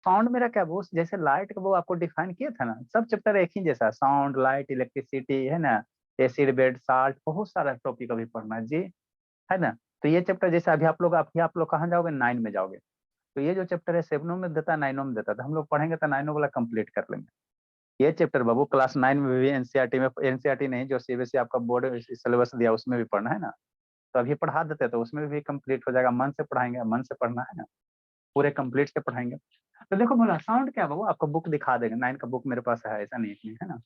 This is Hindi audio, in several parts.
साउंड मेरा क्या वो जैसे लाइट का वो आपको डिफाइन किया था ना, सब चैप्टर एक ही जैसा, साउंड, लाइट, इलेक्ट्रिसिटी, है ना, एसिड, बेड, साल्ट, बहुत सारा टॉपिक अभी पढ़ना है जी, है ना। तो ये चैप्टर जैसे अभी आप लोग कहाँ जाओगे, 9 में जाओगे, तो ये जो चैप्टर है 7 में देता है, 9 में देता है, तो हम लोग पढ़ेंगे तो 9 वाला कंप्लीट कर लेंगे। ये चैप्टर बाबू क्लास 9 में भी एनसीईआरटी में, एनसीईआरटी नहीं जो सीबीएसई आपका बोर्ड सिलेबस दिया उसमें भी पढ़ना है ना, तो अभी पढ़ा देते हैं तो उसमें भी कंप्लीट हो जाएगा, मन से पढ़ाएंगे, मन से पढ़ना है ना, पूरे कंप्लीट से पढ़ाएंगे। तो देखो बोला साउंड क्या बाबू, आपको बुक दिखा देंगे, 9 का बुक मेरे पास है, ऐसा नहीं है ना।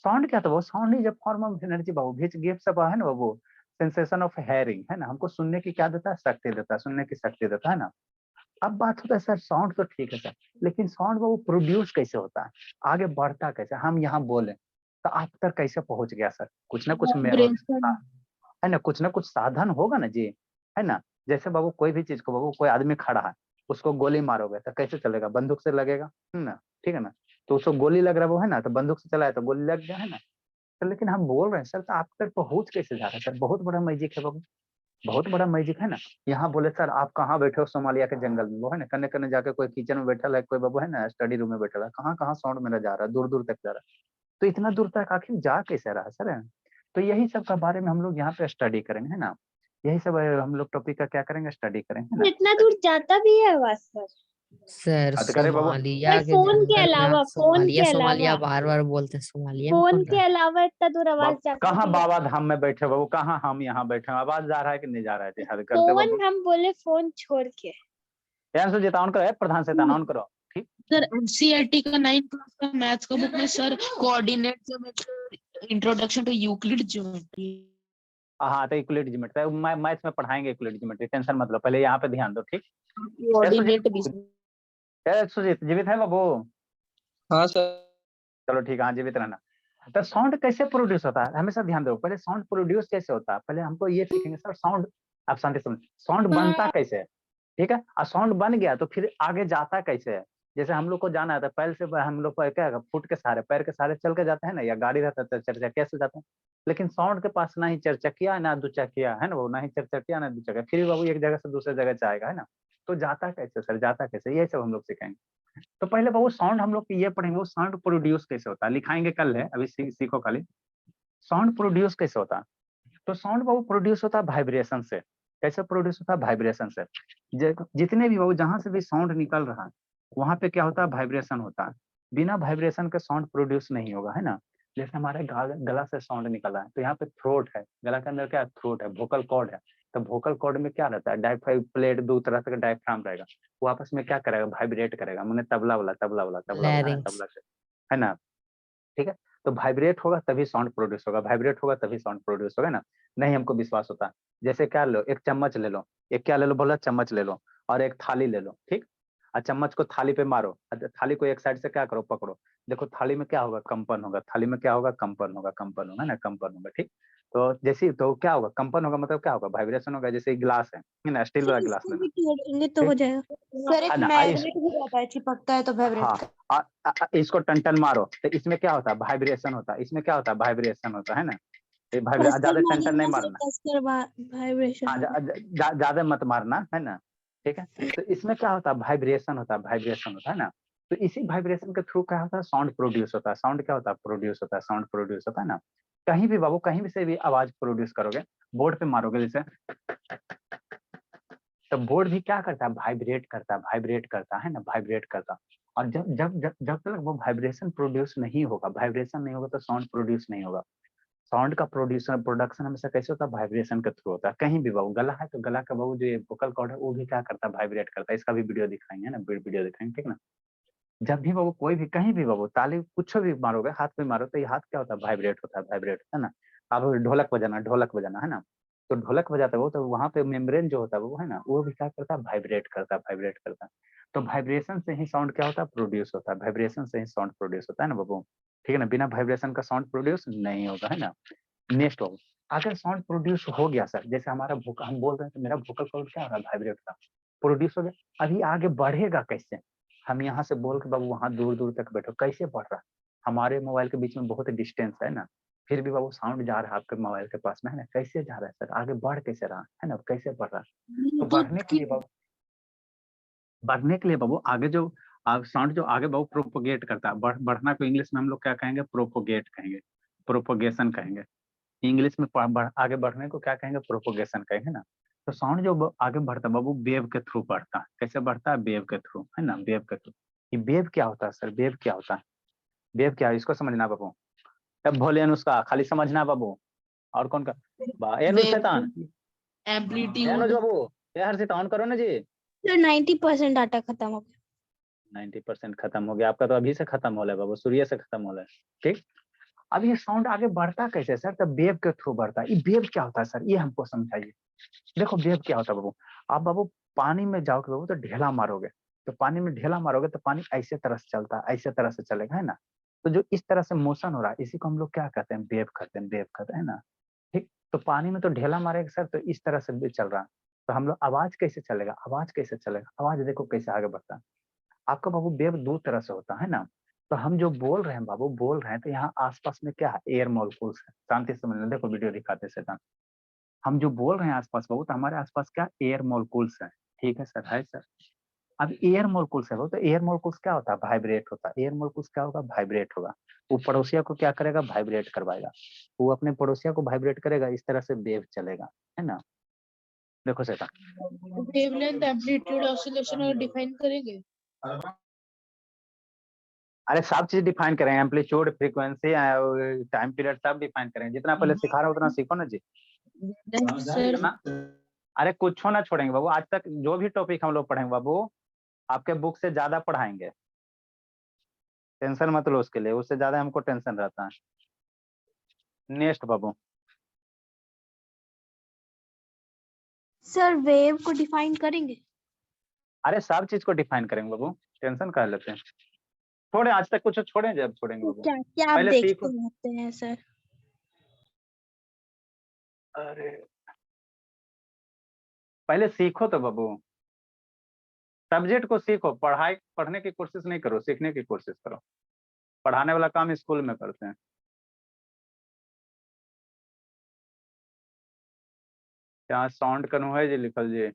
साउंड क्या था वो, sound is a form of energy बाबू, विच गिव्स अप, है ना वो सेंसेशन ऑफ हेयरिंग, है ना, हमको सुनने की क्या देता है, शक्ति देता है, सुनने की शक्ति देता है ना। अब बात होता है सर साउंड तो ठीक है सर, लेकिन साउंड वो प्रोड्यूस कैसे होता है, आगे बढ़ता कैसे, हम यहाँ बोले तो आप तक कैसे पहुंच गया सर, कुछ ना कुछ वाइब्रेशन। है ना कुछ साधन होगा ना जी, है ना। जैसे बाबू कोई भी चीज को, बाबू कोई आदमी खड़ा है, उसको गोली मारोगे तो कैसे चलेगा, बंदूक से लगेगा, है ना, ठीक है ना। तो उसको गोली लग रहा है वो, है ना, तो बंदूक से चलाए तो गोली लग गया, है ना। तो लेकिन हम बोल रहे हैं सर, तो आप तक पहुंच कैसे जा रहा है सर, बहुत बड़ा मैजिक है बाबू, बहुत बड़ा मैजिक है ना। यहाँ बोले सर आप कहाँ बैठे हो, सोमालिया के जंगल में, वो है ना, कन्ने कन्ने जाके कोई किचन में बैठा है, कोई बाबू है ना स्टडी रूम में बैठा है, कहाँ कहाँ साउंड मेरा जा रहा है, दूर दूर तक जा रहा है। तो इतना दूर तक आखिर जा कैसे रहा है सर। तो यही सब का बारे में हम लोग यहाँ पे स्टडी करेंगे, है ना, यही सब हम लोग टॉपिक का क्या करेंगे, स्टडी करेंगे, है ना। इतना दूर जाता भी है आवाज सर? सर हद करे बाबू, सोमालिया सर के फोन के जंगल में आप अलावा, फोन सोमालिया के सोमालिया अलावा, बार बार बोलते हैं, सोमालिया में फोन कौन के रहा अलावा इतना दूर आवाज जाता कहाँ भी है? बाबा धाम में बैठे बाबू, कहाँ हम यहाँ बैठे हैं, आवाज जा रहा है कि नहीं जा रहा है जी, हद करते फोन, बाबू। हम बोले फोन छोड़ के। यार सो जिताउन करो, प्रधान से तनाउन करो, ठीक। सर एनसीईआरटी का 9th क्लास का मैथ्स का बुक में sir coordinate geometry, introduction to Euclid geometry. हाँ तो इक्वलिटी ज्योमेट्री मैथ्स में पढ़ाएंगे, इक्वलिटी ज्योमेट्री, टेंशन मत लो, पहले यहाँ पे ध्यान दो, ठीक। यार कोऑर्डिनेट भी। सुजीत जीवित है बाबू, हाँ सर। चलो ठीक है, हाँ जीवित रहना। तो साउंड कैसे प्रोड्यूस होता है, हमेशा ध्यान दो, पहले साउंड प्रोड्यूस कैसे होता है, पहले हमको ये सीखेंगे सर साउंड, आप शांति सुन, साउंड बनता कैसे है, ठीक है, और साउंड बन गया तो फिर आगे जाता कैसे है। जैसे हम लोग को जाना है तो पैर से, हम लोग को क्या फुट के सहारे, पैर के सहारे चल के जाते हैं ना, या गाड़ी रहता है तो चरचकिया से जाते हैं। लेकिन साउंड के पास ना ही चरचकिया ना दुचकिया, है ना, वो ना ही चरचकिया ना दुचकिया, फिर भी बाबू एक जगह से दूसरे जगह जाएगा, है ना। तो जाता कैसे सर, जाता कैसे, ये सब हम लोग सीखेंगे। तो पहले बाबू साउंड हम लोग ये पढ़ेंगे, वो साउंड प्रोड्यूस कैसे होता है, लिखाएंगे कल है, अभी सीखो खाली। साउंड प्रोड्यूस कैसे होता है, तो साउंड बाबू प्रोड्यूस होता है वाइब्रेशन से। कैसे प्रोड्यूस होता है, वाइब्रेशन से। जितने भी बाबू जहां से भी साउंड निकल रहा है, वहां पे क्या होता है, वाइब्रेशन होता है। बिना वाइब्रेशन के साउंड प्रोड्यूस नहीं होगा, है ना। जैसे हमारे गला से साउंड निकला है, तो यहाँ पे थ्रोट है, गला के अंदर क्या थ्रोट है, वोकल कॉर्ड है। तो वोकल कॉर्ड में क्या रहता है, डायफ्राम प्लेट, दो तरह का डायफ्राम रहेगा, वो आपस में क्या करेगा, वाइब्रेट करेगा, मैंने तबला वाला, तबला वाला, तबला वाला, है ना, लैरिंग्स। तबला से, है ना, ठीक है। तो वाइब्रेट होगा तभी साउंड प्रोड्यूस होगा, वाइब्रेट होगा तभी साउंड प्रोड्यूस होगा ना। नहीं हमको विश्वास होता, जैसे क्या लो, एक चम्मच ले लो, एक क्या ले लो बोला, चम्मच ले लो, और एक थाली ले लो, ठीक। और चम्मच को थाली पे मारो, थाली को एक साइड से क्या करो, पकड़ो, देखो थाली में क्या होगा, कंपन होगा, थाली में क्या होगा, कंपन होगा, कंपन होगा ना, कंपन होगा, ठीक। तो जैसे तो क्या होगा, कंपन होगा, मतलब क्या होगा, वाइब्रेशन होगा। जैसे गिलास है ना, स्टील वाला गिलास इसको लेना, भी तोड़ेंगे तो ठीक हो जाएगा सर। एक है ना। मैग्नेट भी रहता है, चिपकता है तो वाइब्रेट हाँ, इसको टन मारो तो इसमें क्या होता है, वाइब्रेशन होता है, इसमें क्या होता है, वाइब्रेशन होता है ना। ये ज्यादा टन नहीं मारना, वाइब्रेशन हाँ होगा। ज्यादा मत मारना, है ना, ठीक है। तो इसमें क्या होता है, वाइब्रेशन होता है, वाइब्रेशन होता है ना। तो इसी वाइब्रेशन के थ्रू क्या होता है, साउंड प्रोड्यूस होता है, साउंड क्या होता है, प्रोड्यूस होता है, साउंड प्रोड्यूस होता है ना। कहीं भी बाबू, कहीं भी से भी आवाज प्रोड्यूस करोगे, बोर्ड पे मारोगे जैसे, तो बोर्ड भी क्या करता है, वाइब्रेट करता है, वाइब्रेट करता है ना, वाइब्रेट करता। और जब तक वो वाइब्रेशन प्रोड्यूस नहीं होगा, वाइब्रेशन नहीं होगा तो साउंड प्रोड्यूस नहीं होगा। साउंड का प्रोडक्शन हमेशा कैसे होता है, वाइब्रेशन के थ्रू होता है। कहीं भी बाबू गला है तो गला का बाबू जो वोकल कॉर्ड है वो भी क्या करता है, वाइब्रेट करता है। इसका भी वीडियो दिखाएंगे ना, वीडियो दिखाएंगे, ठीक ना। जब भी बाबू कोई भी कहीं भी बाबू ताली कुछ भी मारोगे, हाथ में मारो तो ये हाथ क्या होता है, वाइब्रेट होता है, वाइब्रेट होता है ना। अब ढोलक बजाना, ढोलक बजाना है ना, तो ढोलक बजाता है वो, तो वहां पे मेम्ब्रेन जो होता है वो, है ना, वो भी क्या करता है, वाइब्रेट करता है, वाइब्रेट करता है। तो वाइब्रेशन से ही साउंड क्या होता है, प्रोड्यूस होता है, वाइब्रेशन से ही साउंड प्रोड्यूस होता है ना बाबू, ठीक है ना। बिना वाइब्रेशन का साउंड प्रोड्यूस नहीं होगा, है ना। नेक्स्ट बाबू, अगर साउंड प्रोड्यूस हो गया सर, जैसे हमारा हम बोल रहे हैं तो मेरा वोकल कॉर्ड क्या हो रहा है, वाइब्रेट का प्रोड्यूस हो गया। अभी आगे बढ़ेगा कैसे, हम यहाँ से बोल के बाबू वहां दूर दूर तक बैठो, कैसे बढ़ रहा है, हमारे मोबाइल के बीच में बहुत डिस्टेंस है ना, फिर भी बाबू साउंड जा रहा है आपके मोबाइल के पास में, है ना, कैसे जा रहा है सर, आगे बढ़ कैसे रहा है ना, कैसे बढ़ रहा है। तो ब्लूटूथ बढ़ने के की। लिए बाबू, बढ़ने के लिए बाबू आगे जो आप साउंड जो आगे बहुत प्रोपोगेट करता है, बढ़ना को इंग्लिश में हम लोग क्या कहेंगे, प्रोपोगेट कहेंगे, प्रोपोगेशन कहेंगे। इंग्लिश में आगे बढ़ने को क्या कहेंगे, प्रोपोगेशन कहेंगे ना। तो साउंड जो आगे बढ़ता है बाबू वेव के थ्रू बढ़ता है। कैसे बढ़ता है, वेव के थ्रू, है ना, वेव के थ्रू। ये वेव क्या होता है सर, वेव क्या होता है, वेव क्या है, इसको समझना बाबू। तब भोले अनुष्का खाली समझना बाबू। और कौन का शैतान एम्पलीट्यूड बाबू, ये हर्षित ऑन करो ना जी। सर 90% डाटा खत्म हो गया। 90% खत्म हो गया आपका, तो अभी से खत्म हो रहा है बाबू, सूर्य से खत्म हो रहा है। ठीक, अब ये साउंड आगे बढ़ता कैसे सर, तब वेव के थ्रू बढ़ता है। ये वेव क्या होता है सर, ये हमको समझाइए। देखो वेव क्या होता है बाबू, आप बाबू पानी में जाओगे बाबू तो ढेला मारोगे, तो पानी में ढेला मारोगे तो पानी ऐसे तरह से चलता है, ऐसे तरह से चलेगा, है ना। तो जो इस तरह से मोशन हो रहा है इसी को हम लोग क्या कहते हैं, वेव कहते हैं, वेव कहते हैं ना। ठीक, तो पानी में तो ढेला मारेगा सर, तो इस तरह से भी चल रहा है। तो हम लोग आवाज कैसे चलेगा, आवाज कैसे चलेगा, आवाज देखो कैसे आगे बढ़ता है। आपका बाबू वेव दो तरह से होता है ना। तो हम जो बोल रहे हैं बाबू, बोल रहे हैं तो यहाँ आसपास में क्या है, एयर मॉलिक्यूल्स है। शांति से समझना, देखो वीडियो दिखाते शैतान। हम जो बोल रहे हैं आसपास बाबू, तो हमारे आसपास क्या एयर मॉलिक्यूल्स है। ठीक है सर, है सर। अब एयर मॉलिक्यूल्स है वो, तो एयर मॉलिक्यूल्स क्या होता है, वाइब्रेट होता है। एयर मॉलिक्यूल्स क्या होगा, वाइब्रेट होगा। वो पड़ोसिया को क्या करेगा, वाइब्रेट करवाएगा। वो अपने पड़ोसिया को वाइब्रेट करेगा, इस तरह से वेव चलेगा, है ना। देखो शैतान, वेवलेंथ एम्पलीट्यूड ऑसिलेशन और डिफाइन करेंगे। अरे सब चीज डिफाइन करेंगे, एम्पलीट्यूड, फ्रीक्वेंसी, टाइम पीरियड सब डिफाइन करेंगे। जितना पहले सिखा रहा हूँ उतना सीखो ना जी। सर ना, अरे कुछ ना छोड़ेंगे बाबू, आज तक जो भी टॉपिक हम लोग पढ़ेंगे बाबू आपके बुक से ज्यादा पढ़ाएंगे। टेंशन मत लो उसके लिए, उससे ज्यादा हमको टेंशन रहता है। नेक्स्ट बाबू, सर वेव को डिफाइन करेंगे। अरे सब चीज को डिफाइन करेंगे बाबू, टेंशन कर लेते हैं। छोड़े आज तक कुछ छोड़े, जब छोड़ेंगे तो बाबू। क्या क्या आप पहले देखते सीखो। रहते हैं सर। अरे पहले सीखो तो बाबू, सब्जेक्ट को सीखो। पढ़ाई पढ़ने की कोशिश नहीं करो, सीखने की कोशिश करो। पढ़ाने वाला काम स्कूल में करते हैं। यहाँ साउंड कनु है जी, लिखल जी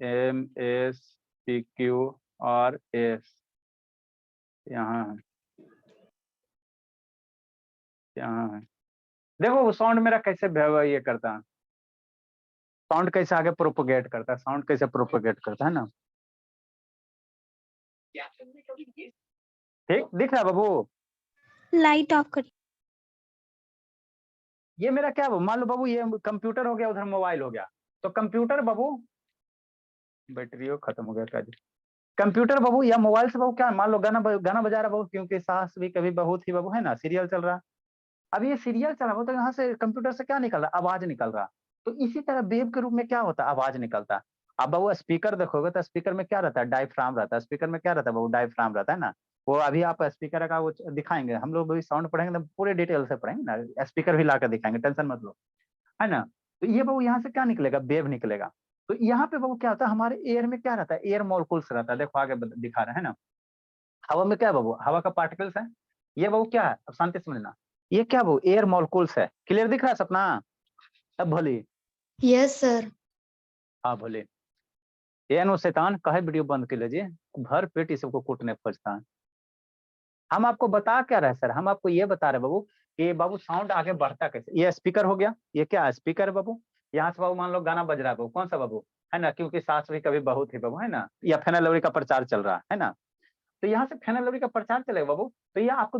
MSPQRS, यहाँ है, यहाँ है। देखो वो साउंड मेरा कैसे ये करता है, साउंड कैसे आगे प्रोपोगेट करता है, साउंड कैसे प्रोपोगेट करता है ना। ठीक दिख रहा है बाबू। लाइट ऑफ करिए। ये मेरा क्या बाबू, मान लो बाबू ये कंप्यूटर हो गया, उधर मोबाइल हो गया। तो कंप्यूटर बाबू, बैटरी खत्म हो गया क्या जी। कंप्यूटर बाबू या मोबाइल से बाबू क्या, मान लो गाना बजा रहा बाबू, क्योंकि सास भी कभी बहू थी बाबू, है ना, सीरियल चल रहा। अब ये सीरियल चल रहा, तो यहाँ से कंप्यूटर से क्या निकल रहा, आवाज निकल रहा। तो इसी तरह वेव के रूप में क्या होता है, आवाज निकलता है। अब बाबू स्पीकर देखोगे तो स्पीकर में क्या रहता है, डायफ्राम रहता है। स्पीकर में क्या रहता है बाबू, डायफ्राम रहता है ना। वो अभी आप स्पीकर का वो दिखाएंगे, हम लोग भी साउंड पढ़ेंगे तो पूरे डिटेल से पढ़ेंगे ना, स्पीकर भी ला कर दिखाएंगे, टेंशन मत लो, है ना। तो ये बाबू यहाँ से क्या निकलेगा, वेव निकलेगा। तो यहाँ पे बाबू क्या होता है, हमारे एयर में क्या रहता है, एयर मॉलिक्यूल्स रहता है। देखो आगे दिखा रहे हैं ना, हवा में क्या है बाबू, हवा का पार्टिकल्स है। ये बाबू क्या है, अब शांति से समझना, ये क्या बाबू, एयर मॉलिक्यूल्स है। क्लियर दिख रहा है सपना, अब भोली। Yes sir. हाँ भोले, ये नो शैतान कहे वीडियो बंद कर लीजिए, भर पेट इस सबको कूटने खोजता है। हम आपको बता क्या रहे सर, हम आपको ये बता रहे बाबू कि बाबू साउंड आगे बढ़ता कैसे। ये स्पीकर हो गया, ये क्या है, स्पीकर है बाबू। यहाँ से बाबू मान लो गाना बज रहा है बाबू, कौन सा बाबू, है ना, क्योंकि सास भी कभी बहू थी बाबू, है ना, या फेना लवरी का प्रचार चल रहा है ना। तो यहाँ से फेना लवरी का प्रचार चलेगा बाबू, तो ये आपको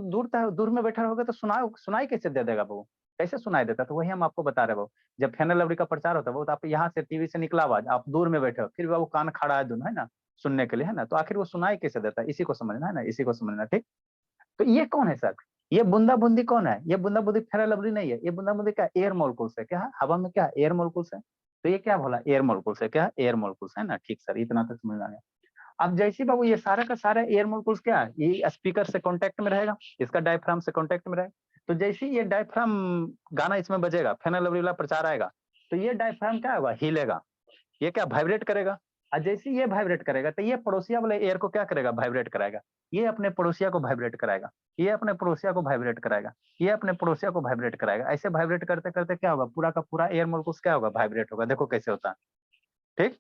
दूर में बैठा होगा तो सुनाई कैसे दे देगा बाबू, कैसे सुनाई देता। तो वही हम आपको बता रहे बाबू, जब फेना लवरी का प्रचार होता है बाबू, तो आप यहाँ से टीवी से निकला आवाज, आप दूर में बैठे हो, फिर बाबू कान खड़ा है दोनों, है ना, सुनने के लिए, है ना। तो आखिर वो सुनाई कैसे देता है, इसी को समझना है ना, इसी को समझना। ठीक, तो ये कौन है सर, ये बूंदा बूंदी कौन है, ये बूंदा बूंदी फेरा लवली नहीं है। ये बूंदा बूंदी क्या, एयर मॉलिक्यूल्स है। क्या है, हवा में क्या, एयर मॉलिक्यूल्स है। तो ये क्या बोला, एयर मॉलिक्यूल्स है। क्या, एयर मॉलिक्यूल्स है ना। ठीक सर, इतना तक समझ आ गया। अब जैसे बाबू ये सारा का सारा एयर मॉलिक्यूल्स क्या है, ये स्पीकर से कांटेक्ट में रहेगा, इसका डायफ्राम से कांटेक्ट में रहेगा। तो जैसे ये डायफ्राम गाना इसमें बजेगा, फेना लवली वाला प्रचार आएगा, तो ये डायफ्राम क्या होगा, हिलेगा। ये क्या, वाइब्रेट करेगा। और जैसे ये वाइब्रेट करेगा तो ये पड़ोसिया वाले एयर को क्या करेगा, वाइब्रेट कराएगा। ये अपने पड़ोसिया को वाइब्रेट कराएगा, ये अपने पड़ोसिया को वाइब्रेट कराएगा, ये अपने पड़ोसिया को वाइब्रेट कराएगा। ऐसे वाइब्रेट करते करते क्या होगा, पूरा का पूरा एयर मॉलिक्यूल्स क्या होगा, वाइब्रेट होगा। देखो कैसे होता है। ठीक,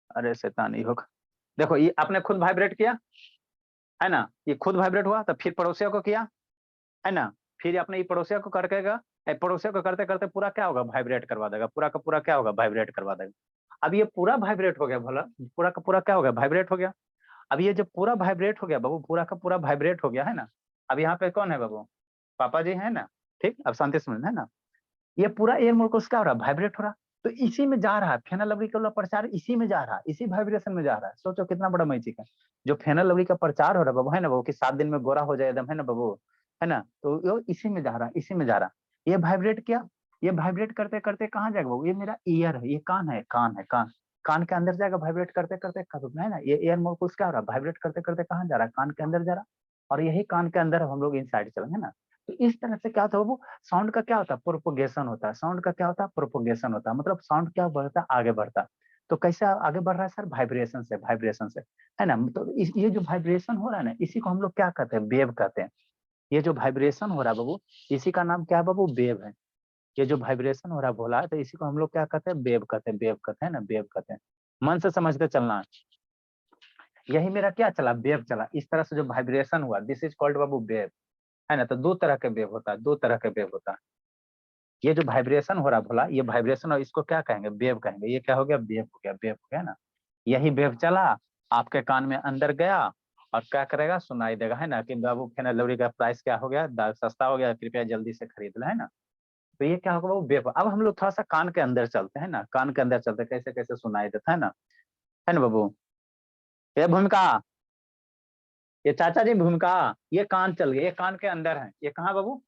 अरे शैतानी होगा। देखो ये आपने खुद वाइब्रेट किया है ना, ये खुद वाइब्रेट हुआ, तो फिर पड़ोसियों को किया है ना, फिर अपने ये पड़ोसियों को करके पड़ोसियों को करते करते पूरा क्या होगा, वाइब्रेट करवा देगा, पूरा का पूरा क्या होगा, वाइब्रेट करवा देगा। अब ये पूरा वाइब्रेट हो गया, भला पूरा का पूरा क्या हो गया, वाइब्रेट हो गया। अब ये जब पूरा वाइब्रेट हो गया बाबू, पूरा का पूरा वाइब्रेट हो गया है ना, अब यहाँ पे कौन है बाबू, पापा जी है ना, ठीक, अब शांति से है ना, ये पूरा एयर मोलकुल्स क्या हो रहा है, वाइब्रेट हो रहा, तो इसी में जा रहा है फेनल लवली का प्रचार, इसी में जा रहा है, इसी वाइब्रेशन में जा रहा है। सोचो कितना बड़ा मैजिक है, जो फेनल लवली का प्रचार हो रहा है बाबू, है ना बाबू, कि 7 दिन में गोरा हो जाए एकदम, है ना बाबू, है ना, तो वो इसी में जा रहा है, इसी में जा रहा है। ये वाइब्रेट किया, ये वाइब्रेट करते करते कहाँ जाएगा बाबू, ये मेरा ईयर है, ये कान है, कान है, कान, कान के अंदर जाएगा वाइब्रेट करते करते, है ना, ये एयर मोलकुल्स क्या हो रहा है, वाइब्रेट करते करते कहाँ जा रहा है, कान के अंदर जा रहा है, और यही कान के अंदर हम लोग इनसाइड चलेंगे ना। तो इस तरह से क्या होता है बाबू, साउंड का क्या होता है, प्रोपोगेशन होता है, साउंड का क्या होता है, प्रोपोगेशन होता है, मतलब साउंड क्या बढ़ता है, आगे बढ़ता है। तो कैसे आगे बढ़ रहा है सर, वाइब्रेशन से, वाइब्रेशन से, है ना। तो ये जो वाइब्रेशन हो रहा है ना, इसी को हम लोग क्या कहते हैं, वेव कहते हैं। ये जो वाइब्रेशन हो रहा है बाबू, इसी का नाम क्या है बाबू, वेव है। ये जो वाइब्रेशन हो रहा है बोला, तो इसी को हम लोग क्या कहते हैं, वेव कहते हैं, वेव कहते हैं ना, वेव कहते हैं। मन से समझते चलना, यही मेरा क्या चला, वेव चला, इस तरह से जो वाइब्रेशन हुआ, this is called Babu wave, है ना। तो दो तरह के वेव होता है, दो तरह के वेव होता है। ये जो वाइब्रेशन हो रहा भोला, ये वाइब्रेशन, और इसको क्या कहेंगे, वेव कहेंगे। ये क्या हो गया, वेव हो गया, वेव हो गया ना। यही वेव चला, आपके कान में अंदर गया, और क्या करेगा, सुनाई देगा, है ना, कि बाबू फेनल लवली का प्राइस क्या हो गया, सस्ता हो गया, कृपया जल्दी से खरीद ले, है ना। तो ये क्या होगा वो वेव। अब हम लोग थोड़ा सा कान के अंदर चलते हैं ना, कान के अंदर चलते कैसे कैसे सुनाई देता है ना बाबू। ये भूमिका, ये चाचा जी भूमिका, ये कान चल गया, ये कान के अंदर है, ये कहाँ बाबू,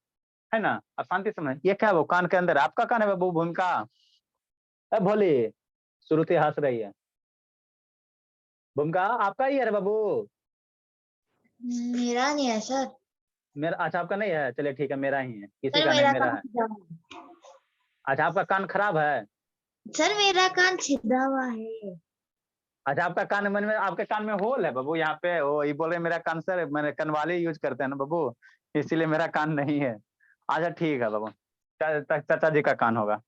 है ना। अब शांति समझ, ये क्या है वो, कान के अंदर, आपका कान है बाबू भूमिका, भोली, श्रुति हंस रही है, भूमिका आपका ही है बाबू, मेरा नहीं है सर। मेरा, अच्छा आपका नहीं है, चलिए ठीक है, मेरा ही है, किसी सर का नहीं, मेरा मेरा कान है। छिदा हुआ है। अच्छा आपका कान खराब है, सर मेरा कान छिदा हुआ है। अच्छा आपका कान मन में, आपके कान में होल है बाबू, यहाँ पे वो ये बोल रहे मेरा कान, सर मैंने कनवाली यूज करते हैं ना बाबू, इसीलिए मेरा कान नहीं है। अच्छा ठीक है बाबू, चाचा जी का कान होगा।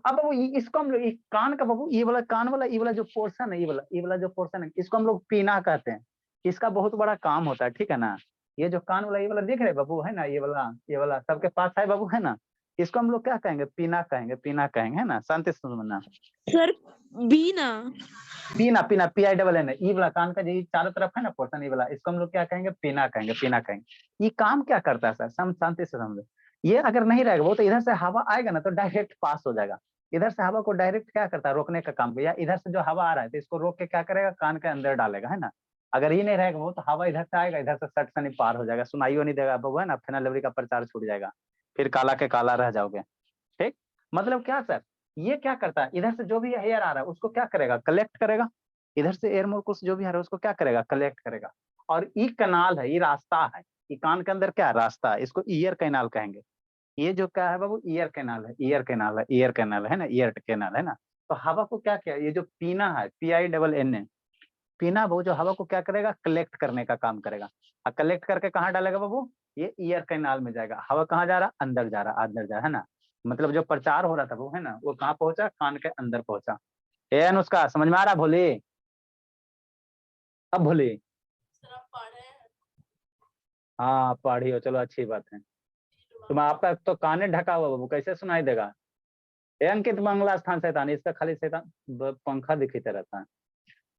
अब बाबू इसको हम लोग, ये कान का बाबू, ये वाला कान वाला, ये वाला जो पोर्शन है, ये वाला जो पोर्शन है, इसको हम लोग पीना कहते हैं। इसका बहुत बड़ा काम होता है, ठीक है ना। ये जो कान वाला, ये वाला देख रहे बाबू, है ना, ये वाला सबके पास है बाबू, है ना। इसको हम लोग क्या कहेंगे, पीना कहेंगे, पीना कहेंगे, है ना, शांति से सुनना। सर बीना। पीना, पीना, PINN, ये वाला कान का जो चारों तरफ है ना पोर्शन, ये वाला, इसको हम लोग क्या कहेंगे, पीना कहेंगे, पीना कहेंगे। ये काम क्या करता है सर, शांति से समझो। ये अगर नहीं रहेगा वो, तो इधर से हवा आएगा ना, तो डायरेक्ट पास हो जाएगा। इधर से हवा को डायरेक्ट क्या करता है, रोकने का काम, या इधर से जो हवा आ रहा है, तो इसको रोक के क्या करेगा, कान के अंदर डालेगा, है ना। अगर ये नहीं रहेगा वो, तो हवा इधर से आएगा, इधर से सट से नहीं पार हो जाएगा, सुनाइयो नहीं देगा बाबू, है ना, फेनल लवली का प्रचार छूट जाएगा, फिर काला के काला रह जाओगे। ठीक, मतलब क्या सर, ये क्या करता है, इधर से जो भी एयर आ रहा है उसको क्या करेगा, कलेक्ट करेगा। इधर से एयर मोलकुल्स जो भी आ रहा है उसको क्या करेगा, कलेक्ट करेगा। और ये कनाल है, ये रास्ता है, ये कान के अंदर क्या रास्ता है, इसको ईयर कैनाल कहेंगे। ये जो क्या है बाबू, ईयर कैनाल है, ईयर कैनाल है, ईयर कैनाल है ना, ईयर कैनाल है ना। तो हवा को क्या किया, ये जो पीना है, PINNA, पीना बाबू, जो हवा को क्या करेगा, कलेक्ट करने का काम करेगा। और कलेक्ट करके कहाँ डालेगा बाबू, ये ईयर कैनाल में जाएगा। हवा कहाँ जा रहा, अंदर जा रहा, अंदर जा रहा, है ना। मतलब जो प्रचार हो रहा था वो, है ना, वो कहाँ पहुंचा, कान के अंदर पहुंचा। ए अनुष्का समझ में आ रहा, भोली, अब भोली, हाँ पढ़ी हो, चलो अच्छी बात है। तुम, आपका तो कान ढका हुआ बाबू, कैसे सुनाई देगा। ए अंकित, मंगला स्थान शैतान, इसका खाली शैतान पंखा दिखते रहता है।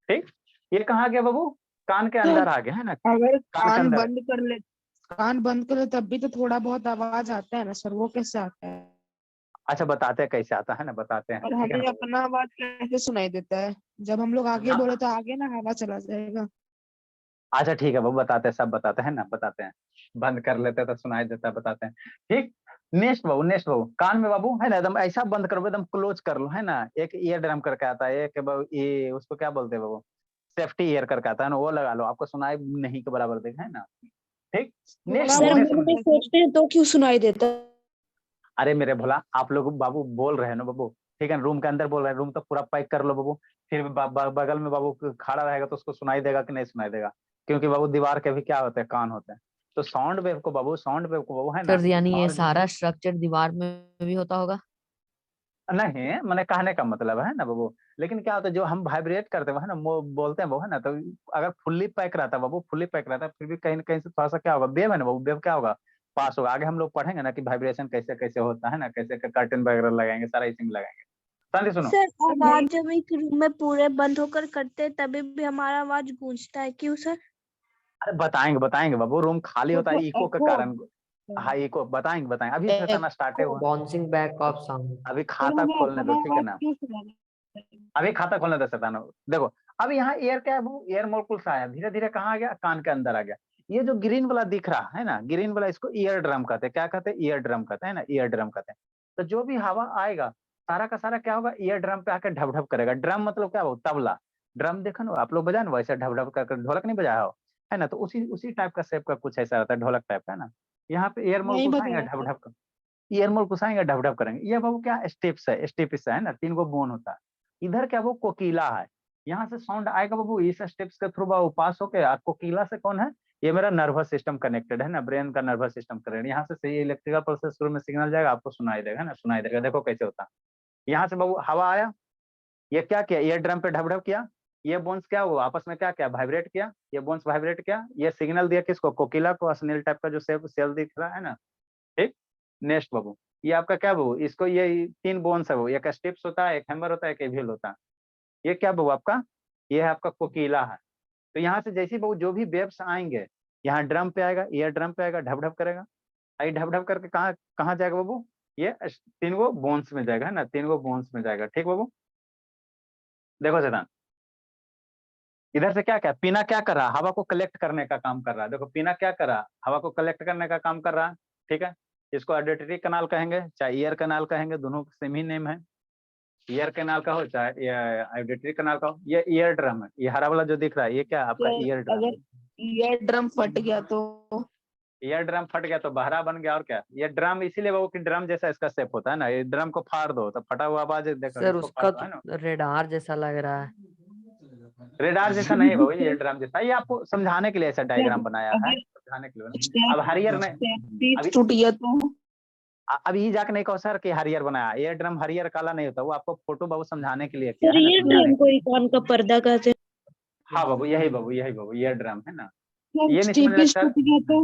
ठीक, ये कहाँ गया बाबू, कान के अंदर आ गया, है ना, अगर कान के अंदर। कान बंद कर ले तब भी तो थोड़ा बहुत आवाज आता है ना सर, वो कैसे आता है? अच्छा बताते हैं कैसे आता है ना, बताते हैं, और ठीक है हमें ना। अपना आवाज कैसे सुनाई देता है? जब हम लोग आगे हाँ, बोले तो आगे ना हवा चला जाएगा। अच्छा ठीक है बाबू, बताते हैं, सब बताते हैं ना, बताते हैं, बंद कर लेते हैं तो सुनाई देता है, बताते हैं। ठीक, नेक्स्ट बाबू, नेक्स्ट बाबू, कान में बाबू, है ना, एकदम ऐसा बंद करो, एकदम क्लोज कर लो, है ना। एक ईयर ड्रम करके आता है, एक बाबू ये उसको क्या बोलते हैं बाबू, सेफ्टी ईयर करके आता है ना, वो लगा लो, आपको सुनाई नहीं के बराबर देगा, है ना। ठीक, नेक्स्ट थोड़ा बाबू, सर नेक्स्ट मन बाबू। में सोचते हैं तो क्यों सुनाई देता है? अरे मेरे भोला, आप लोग बाबू बोल रहे हैं ना बाबू, ठीक है, रूम के अंदर बोल रहे हैं, रूम तो पूरा पैक कर लो बाबू। फिर बगल में बाबू खड़ा रहेगा तो उसको सुनाई देगा कि नहीं सुनाई देगा, क्योंकि बाबू दीवार के भी क्या होते हैं, कान होते हैं। तो साउंड वेव को बाबू, साउंड वेव को बाबू, है ना। सर यानी ये और सारा स्ट्रक्चर दीवार में भी होता होगा? नहीं, मैंने कहने का मतलब है ना बाबू, लेकिन क्या होता है जो हम वाइब्रेट करते हैं वो है ना बोलते हैं वो है ना, तो अगर फुल्ली पैक रहता है बाबू, फुल्ली पैक रहता है, फिर भी कहीं ना कहीं से थोड़ा सा क्या होगा, वेव है ना वो वेव क्या होगा, पास होगा। आगे हम लोग पढ़ेंगे ना कि वाइब्रेशन कैसे कैसे होता है ना, कैसे कर्टन वगैरह लगाएंगे, सारा इसी में लगाएंगे। शांति सुनो। सर आवाज जब एक रूम में पूरे बंद होकर करते हैं तभी भी हमारा आवाज गूंजता है, क्यों सर? अरे बताएंगे बताएंगे बाबू, रूम खाली होता है इको के कारण। हाँ इको बताएंगे अभी शैताना स्टार्ट हुआ, बाउंसिंग बैक ऑफ साउंड। अभी खाता खोलने दो ठीक है ना, अभी खाता खोलने दो शैताना। देखो अब यहाँ एयर क्या है वो, एयर मोलकुल्स आया धीरे धीरे कहाँ आ गया, कान के अंदर आ गया। ये जो ग्रीन वाला दिख रहा है ना, ग्रीन वाला, इसको ईयर ड्रम कहते हैं। क्या कहते हैं? ईयर ड्रम कहते हैं ना, ईयर ड्रम कहते हैं। तो जो भी हवा आएगा सारा का सारा क्या होगा, ईयर ड्रम पे आकर ढप ढप करेगा। ड्रम मतलब क्या हो, तबला। ड्रम देखो ना आप लोग बजाए ना, वैसे ढप ढप कर, ढोलक नहीं बजाया हो है ना, तो उसी उसी टाइप का शेप का कुछ ऐसा रहता है, ढोलक टाइप का है ना। यहाँ पे एयर मोलकुल्स आएंगे ढप ढप कर, ईयर मोलकुल्स आएंगे ढप ढप करेंगे। ये बाबू क्या स्टेप्स है, स्टेपिस है ना, 3 गो बोन होता है। इधर क्या वो कोकिला है, यहाँ से साउंड आएगा बाबू इस स्टेप्स के थ्रू बाबू पास होके। और कोकिला से कौन है, ये मेरा नर्वस सिस्टम कनेक्टेड है ना, ब्रेन का नर्वस सिस्टम कनेक्टेड। यहाँ से इलेक्ट्रिकल प्रोसेस शुरू में सिग्नल जाएगा, आपको सुनाई देगा है ना, सुनाई देगा। देखो कैसे होता है, यहाँ से बाबू हवा आया, ये क्या किया, ईयर ड्रम पे ढप ढप किया, ये बोन्स क्या हुआ आपस में क्या किया, वाइब्रेट किया, ये बोन्स वाइब्रेट किया, ये सिग्नल दिया किसको, कोकिला को, स्नेल टाइप का जो सेल दिख रहा है ना। ठीक, नेक्स्ट बाबू ये आपका क्या बाबू, इसको ये 3 बोन्स है वो, एक स्टिप्स होता है, एक हैमर होता है, एक एविल होता है। ये क्या बाबू आपका, ये है आपका कोकिला है। तो यहाँ से जैसे बाबू जो भी वेव्स आएंगे, यहाँ ड्रम पे आएगा, ईयर ड्रम पे आएगा, ढप ढप करेगा, आई ढप ढप करके कहाँ कहाँ जाएगा बाबू, ये 3 गो बोन्स में जाएगा है ना, 3 गो बोन्स में जाएगा। ठीक बाबू, देखो शैतान इधर से क्या क्या पीना क्या कर रहा है, हवा को कलेक्ट करने का काम कर रहा है। देखो पीना क्या कर रहा है, हवा को कलेक्ट करने का काम कर रहा है। ठीक है, इसको ऑडिटरी कनाल कहेंगे चाहे ईयर कनाल कहेंगे, दोनों सेम ही नेम है। ईयर कनाल का हो चाहे ऑडिटरी कनाल का हो। ये ईयर ड्रम है, ये हरा वाला जो दिख रहा है ये क्या है आपका ईयर ड्रम। अगर ईयर ड्रम फट गया तो ईयर ड्रम फट गया तो बहरा बन गया, और क्या। ये ड्रम इसीलिए वो कि ड्रम जैसा इसका शेप होता है ना, ये ड्रम को फाड़ दो तो फटा हुआ आवाज देखो, सर इसको उसका फाड़ दो है ना। तो रेडार जैसा लग रहा है। रेडार जैसा नहीं बाबू, ये ड्रम जैसा। ये आपको समझाने के लिए ऐसा डायग्राम बनाया है, समझाने के लिए। अब हरियर ने अभी टूट गया तो अब ये जाके नहीं कहो सर कि हरियर बनाया, ये ड्रम हरियर काला नहीं होता, वो आपको फोटो बाबू समझाने के लिए किया सर है ना, ये समझाने ड्रम को ही कान का पर्दा कहते हैं। हाँ बाबू यही बाबू, यही बाबू ये ड्रम है ना। जब ये नहीं समझ स्टेपिस लगता टूट गया तो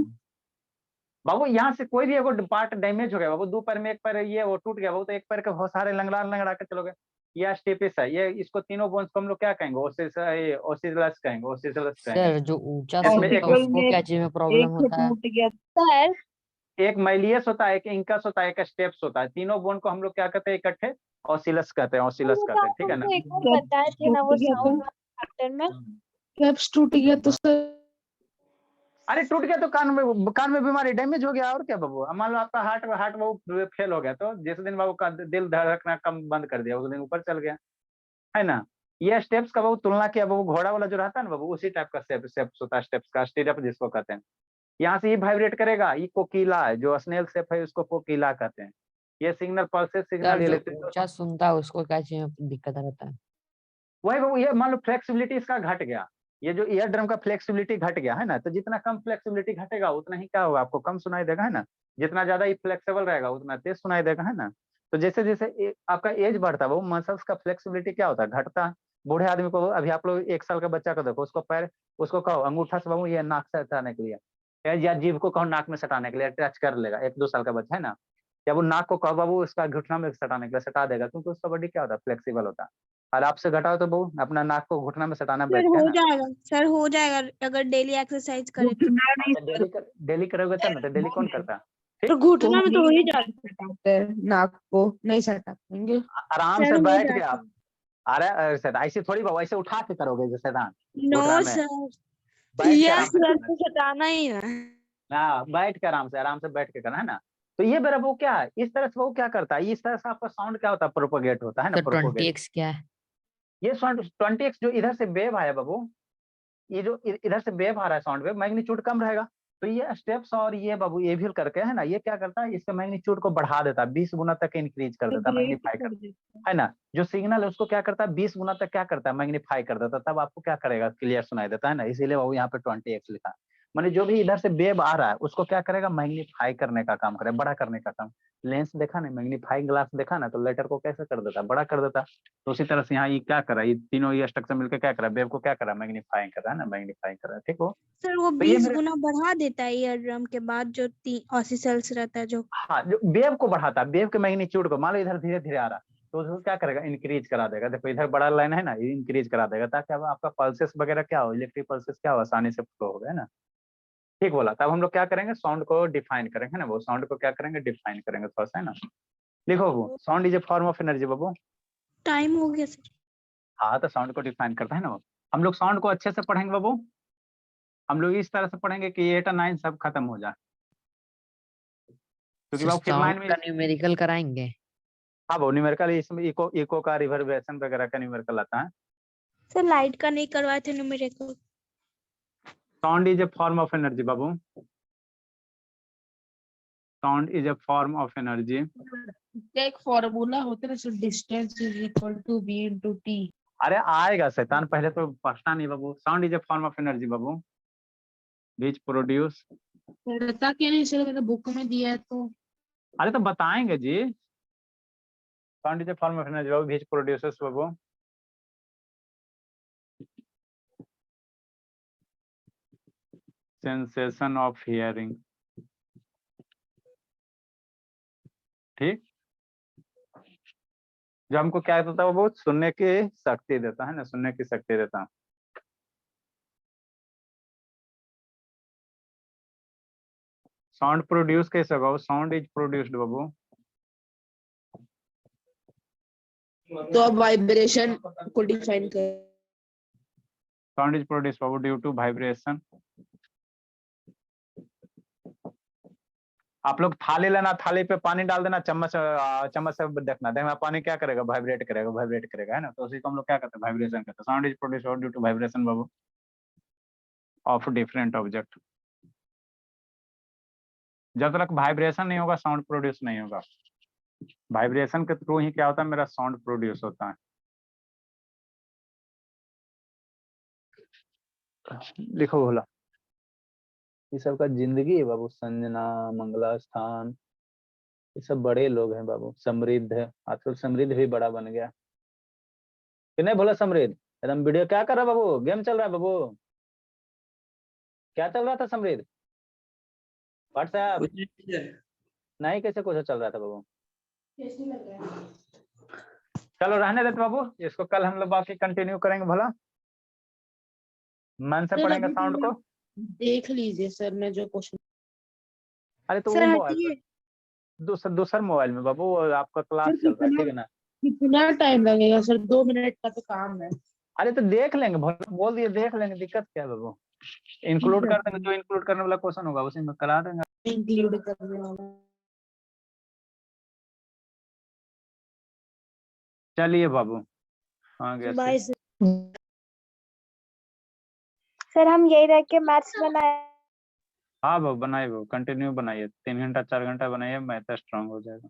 बाबू, यहाँ से कोई भी एगो पार्ट डैमेज हो गया बाबू, 2 पैर में एक पैर ये वो टूट गया बाबू, तो एक पैर के बहुत सारे लंगड़ा लंगड़ा के चलोगे। ये स्टेपिस है, ये इसको तीनों बोन्स को हम लोग क्या कहेंगे, ओसिलस कहेंगे, ओसिलस कहेंगे। सर जो ऊंचा इसमें सुनता एक है उसको क्या चीज में प्रॉब्लम एक होता है? टूट गया सर एक माइलियस होता है, एक इंकस होता है, एक स्टेप्स होता है। तीनों बोन को हम लोग क्या कहते हैं, इकट्ठे ओसिलस कहते हैं, ओसिलस कहते हैं। ठीक है ना। एक बार बताए थे ना वो साउंड पैटर्न में। कैप्स टूट गया तो सर अरे टूट गया तो कान में बीमारी, डैमेज हो गया, और क्या बाबू। अब मान लो आपका हार्ट वो फेल हो गया, तो जिस दिन बाबू का दिल धड़कना कम बंद कर दिया, उस दिन ऊपर चल गया है ना। ये स्टेप्स का बाबू तुलना किया बाबू, घोड़ा वाला जो रहता है ना बाबू, उसी टाइप का शेप्स होता है स्टेप्स का, स्टीरअप जिसको कहते हैं। यहाँ से ये वाइब्रेट करेगा, ये कोकिला है, जो स्नेल शेप है उसको कोकिला कहते हैं। ये सिग्नल पल्सेस सर सिग्नल जो इलेक्ट्रिकल, ऊंचा सुनता है उसको क्या चीज में दिक्कत रहता है? वही बाबू ये मान लो फ्लेक्सिबिलिटी इसका घट गया, ये जो ईयर ड्रम का फ्लेक्सिबिलिटी घट गया है ना, तो जितना कम फ्लेक्सिबिलिटी घटेगा उतना ही क्या होगा, आपको कम सुनाई देगा है ना। जितना ज्यादा ये फ्लेक्सिबल रहेगा उतना तेज सुनाई देगा है ना। तो जैसे जैसे आपका एज बढ़ता है वो मसल्स का फ्लेक्सिबिलिटी क्या होता है, घटता है। बूढ़े आदमी को, अभी आप लोग 1 साल का बच्चा को देखो, उसको पैर, उसको कहो अंगूठा से बाबू ये नाक से हटाने के लिए, या जीभ को कहो नाक में सटाने के लिए, टच कर लेगा। 1-2 साल का बच्चा है ना, या वो नाक को कहो बाबू उसका घुटना में सटाने के लिए, सटा देगा, क्योंकि उसका बॉडी क्या होता है, फ्लेक्सिबल होता है। और आपसे घटाओ तो वो अपना नाक को घुटना में सटाना बैठ सर गया हो ना। जाएगा, सर हो जाएगा अगर डेली एक्सरसाइज करें तो। डेली करोगे तब ना, तो डेली कौन करता है। तो घुटना में तो हो ही जाएगा। सटाते हैं, नाक को नहीं सटाएंगे। आराम सर से हो बैठ के जाएगा। आप, अरे सर ऐसे थोड़ी बाबू, ऐसे उठा के करोगे जैसे दान नो घुटना में, सर, बैठ के आराम यस से सर करना तो सटाना ही है। है। हाँ बैठ के आराम से बैठ के करना है ना। तो ये मेरा वो क्या है, इस तरह से वो क्या करता है, इस तरह से आपका साउंड क्या होता है, प्रोपोगेट होता है ना, सर प्रोपोगेट। 20x क्या है? ये साउंड 20x जो इधर से वेव आया बाबू, ये जो इधर से वेव आ रहा है साउंड वेव, मैग्नीट्यूड कम रहेगा। तो ये स्टेप्स और ये बाबू ये भी करके है ना, ये क्या करता है, इसके मैग्नीट्यूड को बढ़ा देता है, 20 गुना तक इंक्रीज कर देता है, मैग्नीफाई कर देता है ना। जो सिग्नल है उसको क्या करता है, 20 गुना तक क्या करता है, मैग्नीफाई कर देता है, तब आपको क्या करेगा, क्लियर सुनाई देता है ना। इसीलिए बाबू यहाँ पे 20x लिखा है। माने जो भी इधर से वेव आ रहा है उसको क्या करेगा, मैग्नीफाई करने का काम करेगा, बड़ा करने का काम। लेंस देखा ना, मैग्नीफाई ग्लास देखा ना, तो लेटर को कैसे कर देता, बड़ा कर देता। तो उसी तरह से यहाँ ये क्या करा, ये तीनों ये स्ट्रक्चर मिलकर क्या करा, वेव को क्या करा, मैग्नीफाई कर रहा है ना, मैग्नीफाई कर रहा है। ठीक हो, सर वो तो ये 20 मेरे, गुना बढ़ा देता है ईयर ड्रम के बाद जो 80 सेल्स रहता है जो। हाँ जो वेव को बढ़ाता है, वेव के मैग्नीट्यूड को, मान लो इधर धीरे धीरे आ रहा है तो उसको क्या करेगा, इंक्रीज करा देगा। देखो इधर बड़ा लाइन है ना, ये इंक्रीज करा देगा ताकि अब आपका पल्सेस वगैरह क्या हो, इलेक्ट्रिक पल्सेस क्या हो, आसानी से फ्लो हो गया ना। ठीक बोला। तब हम लोग क्या करेंगे, साउंड को डिफाइन करेंगे ना, वो साउंड को क्या करेंगे, डिफाइन करेंगे थोड़ा सा, है ना। लिखो वो, sound is a form of energy Babu. Time हो गया सर। हाँ तो साउंड को डिफाइन करता है ना वो। हम लोग साउंड को अच्छे से पढ़ेंगे बाबू, हम लोग इस तरह से पढ़ेंगे कि 8 और 9 सब खत्म हो जाए, क्योंकि बाबू फिर 9 साउंड में, का न्यूमेरिकल कराएंगे। हाँ वो न्यूमेरिकल, इसमें इको इको का रिवर्बरेशन वगैरह का न्यूमेरिकल आता है। सर लाइट का नहीं करवाए थे numerical. Sound is a form of energy बाबू, sound is a form of energy. क्या एक फॉर्मूला होता है ना, distance is equal to v into t। अरे आएगा शैतान, पहले तो पढ़ना नहीं बाबू। Sound is a form of energy बाबू, विच प्रोड्यूस, पढ़ता क्या नहीं सर, मैंने बुक में दिया है तो। अरे तो बताएंगे जी। Sound is a form of energy बाबू, विच प्रोड्यूसेस बाबू, सेंसेशन ऑफ हियरिंग। ठीक, जो हमको क्या देता है वो सुनने की शक्ति देता है ना, सुनने की शक्ति देता है। साउंड प्रोड्यूस कैसे होगा, साउंड इज प्रोड्यूस्ड बाबू, तो अब वाइब्रेशन को डिफाइन कर। साउंड इज प्रोड्यूस्ड बाबू ड्यू टू वाइब्रेशन। आप लोग थाली लेना, थाली पे पानी डाल देना, चम्मच चम्मच से देखना, देखना पानी क्या करेगा, वाइब्रेट करेगा, वाइब्रेट करेगा, है ना। तो उसी को हम लोग क्या कहते हैं, वाइब्रेशन कहते हैं। Sound is produced due to vibration बाबू ऑफ डिफरेंट ऑब्जेक्ट। जब तक वाइब्रेशन नहीं होगा साउंड प्रोड्यूस नहीं होगा। वाइब्रेशन के थ्रू ही क्या होता है, मेरा साउंड प्रोड्यूस होता है। लिखो बोला, ये सब का जिंदगी है बाबू। संजना, मंगला स्थान, ये सब बड़े लोग हैं बाबू। समृद्ध, आजकल समृद्ध भी बड़ा बन गया कि नहीं बोला, समृद्ध एकदम वीडियो क्या कर रहा है बाबू, गेम चल रहा है बाबू, क्या चल रहा था समृद्ध, व्हाट्सएप नहीं, कैसे कुछ चल रहा था बाबू। चलो रहने देते बाबू, इसको कल हम लोग बाकी कंटिन्यू करेंगे भला, मन से सर, पढ़ेंगे अभी साउंड को। देख लीजिए सर, मैं जो क्वेश्चन। अरे तो वो सर मोबाइल हटिए। पर, दूसर मोबाइल में बाबू, वो आपका क्लास चल रहा है, ठीक है ना। कितना टाइम लगेगा सर, 2 मिनट का तो काम है। अरे तो देख लेंगे, बोल दिए देख लेंगे, दिक्कत क्या है बाबू। इंक्लूड कर देंगे, जो इंक्लूड करने वाला क्वेश्चन होगा उसी में करा देंगे। इंक्लूड करने वाला। चलिए बाबू, हाँ गया बाय सर, हम यही रह के मैथ्स बनाए। हाँ बाबू बनाइए बाबू, कंटिन्यू बनाइए, 3 घंटा 4 घंटा बनाइए, मैथ स्ट्रांग हो जाएगा।